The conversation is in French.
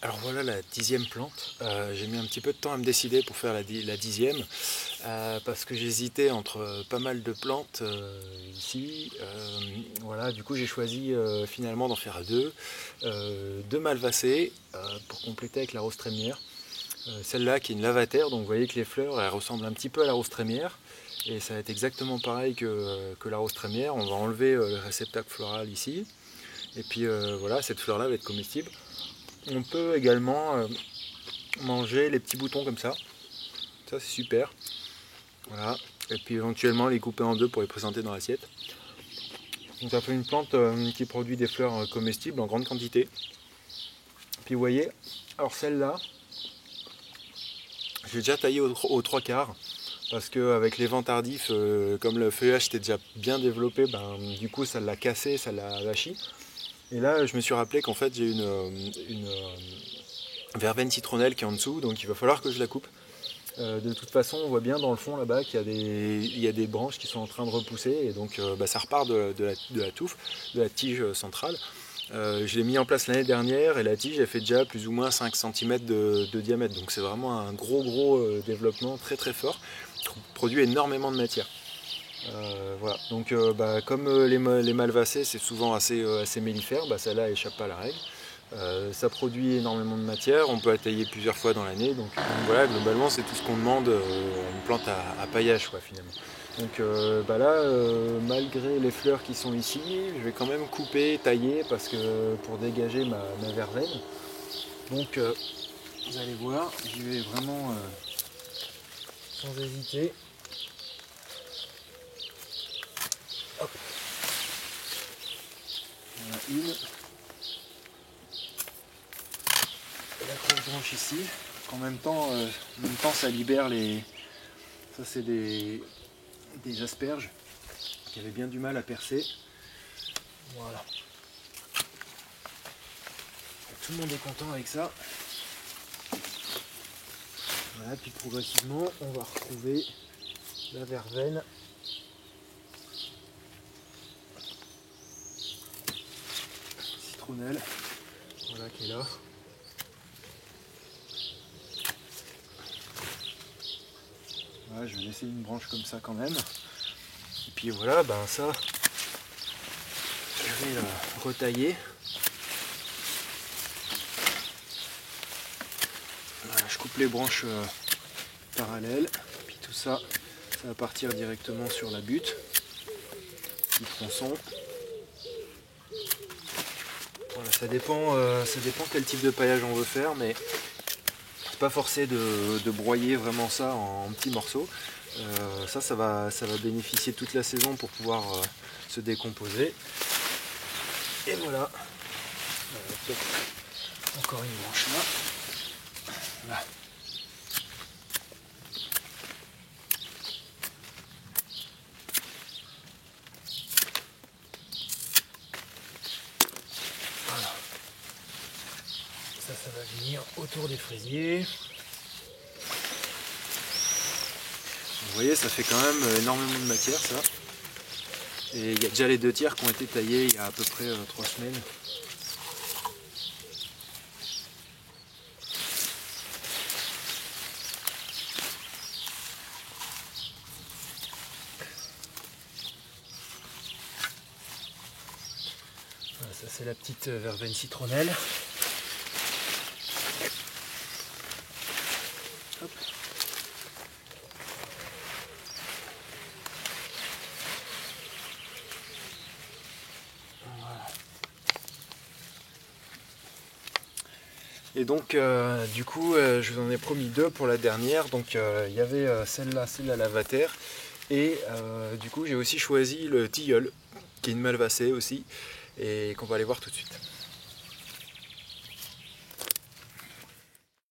Alors voilà la 10e plante. J'ai mis un petit peu de temps à me décider pour faire la 10e parce que j'hésitais entre pas mal de plantes ici. Voilà, du coup j'ai choisi finalement d'en faire deux. Deux malvacées pour compléter avec la rose trémière. Celle-là qui est une lavataire, donc vous voyez que les fleurs elles ressemblent un petit peu à la rose trémière. Et ça va être exactement pareil que la rose trémière. On va enlever le réceptacle floral ici. Et puis voilà, cette fleur-là va être comestible. On peut également manger les petits boutons comme ça c'est super. Voilà. Et puis éventuellement les couper en deux pour les présenter dans l'assiette. Donc ça fait une plante qui produit des fleurs comestibles en grande quantité. Puis vous voyez, alors celle-là, j'ai déjà taillé aux trois quarts. Parce qu'avec les vents tardifs, comme le feuillage était déjà bien développé, du coup ça l'a cassé, ça l'a avachi. Et là je me suis rappelé qu'en fait j'ai une verveine citronnelle qui est en dessous, donc il va falloir que je la coupe. De toute façon, on voit bien dans le fond là-bas qu'il y a des branches qui sont en train de repousser, et donc ça repart de la touffe, de la tige centrale. Je l'ai mis en place l'année dernière et la tige elle fait déjà plus ou moins 5 cm de diamètre, donc c'est vraiment un gros développement très très fort, qui produit énormément de matière. Voilà. Donc comme les malvacées c'est souvent assez mellifère, celle-là échappe pas à la règle. Ça produit énormément de matière, on peut la tailler plusieurs fois dans l'année, donc voilà, globalement c'est tout ce qu'on demande à une plante à paillage quoi, finalement. Donc là, malgré les fleurs qui sont ici, je vais quand même couper, tailler, parce que pour dégager ma verveine. Donc vous allez voir, j'y vais vraiment sans hésiter. Hop. Voilà une. La grosse branche ici. En même temps, ça libère les. Ça c'est des asperges qui avaient bien du mal à percer. Voilà. Tout le monde est content avec ça. Voilà, puis progressivement on va retrouver la verveine. Citronnelle. Voilà qui est là. Voilà, je vais laisser une branche comme ça quand même. Et puis voilà, ça, je vais la retailler. Voilà, je coupe les branches parallèles. Puis tout ça, ça va partir directement sur la butte du tronçon. Voilà, ça dépend quel type de paillage on veut faire, mais c'est pas forcé de broyer vraiment ça en petits morceaux. Ça va bénéficier toute la saison pour pouvoir se décomposer. Et voilà. Encore une branche là. Voilà. Voilà. Ça va venir autour des fraisiers. Vous voyez, ça fait quand même énormément de matière ça. Et il y a déjà les 2/3 qui ont été taillés il y a à peu près 3 semaines. Voilà, ça c'est la petite verveine citronnelle. Hop. Voilà. Et donc du coup je vous en ai promis deux pour la dernière. Donc il y avait celle-là, c'est la lavataire. Et du coup j'ai aussi choisi le tilleul, qui est une malvacée aussi, et qu'on va aller voir tout de suite.